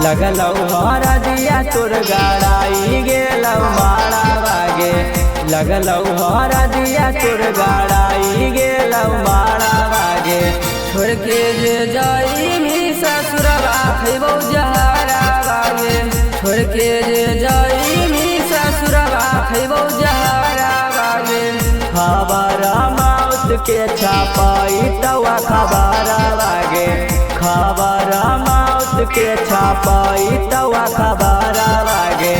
लगलौ हर दिया तोर गाड़ाई गेलौ मारा बागे। लगलौ हर दिया तोर गाड़ाई गेलौ मारा बागे। छोड़ के जे जाई मी ससुरवा खैबौ जहरा बागे। छोड़ के जे जाई मी ससुरवा खैबौ जहरा बागे। खबर मौत के छापाई तवा खबर बागे। खबर मौत के छापाई तवा खबर बागे।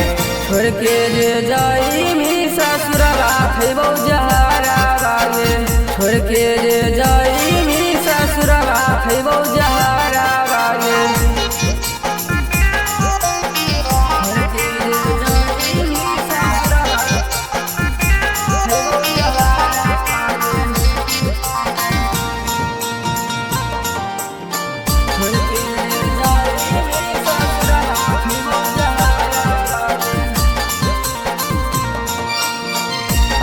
छोड़ के जे जाई मी ससुरवा खैबौ जहरा बागे। छोड़ के जे जाई मी ससुरवा खैबौ जहरा बागे।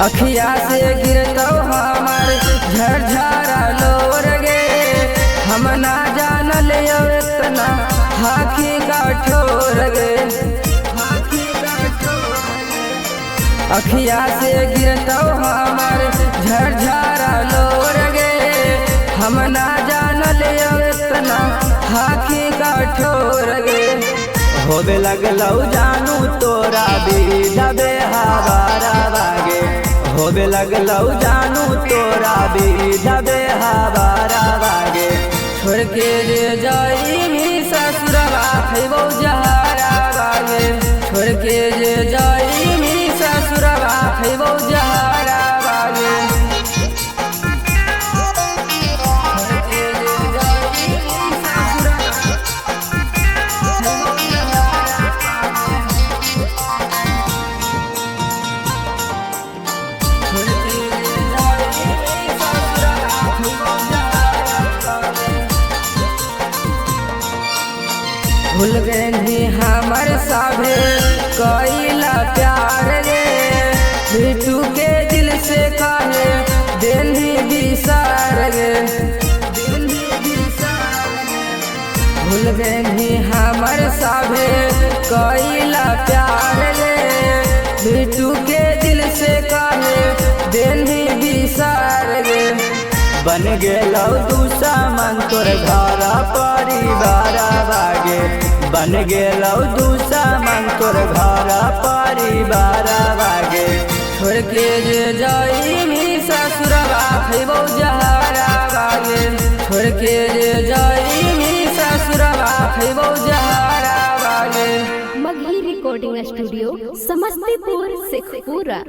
अखिया से गिरतौ हमार झरझरा लोर गे। हम ना जानल इतना हाथी का ठोर गे। अखिया से गिरतौ हमार झरझरा लोर गे। हम ना जानल इतना हाथी का ठोर गे। होबे लगलौ जानू तोरा बीधबे हवारा बागे। होबे लगलौ जानू तोरा बीधबे हवारा बागे। छोड़ के जे जाई मी ससुरवा खैबौ जहरा बागे। छोड़ के जे जाई मी ससुरवा खैबौ जहरा बागे। भूल गए हमर साभे कइला प्यार गे। बिटू के दिल से काहे देनी बिसार गे। भूल गए हमर साभे कइला प्यार गे। बिटू के दिल से काहे देनी बिसार गे। बन गेलौ दुश्मन तोर घर परिवार बागे। बन गेलौ दुश्मन तोर घर परिवार बागे। छोड़ के जे जाई मी ससुरवा खैबौ जहरा बागे। छोड़ के जे जाई मी ससुरवा खैबौ जहरा बागे। Magahi recording studio Samastipur Sheikhpura.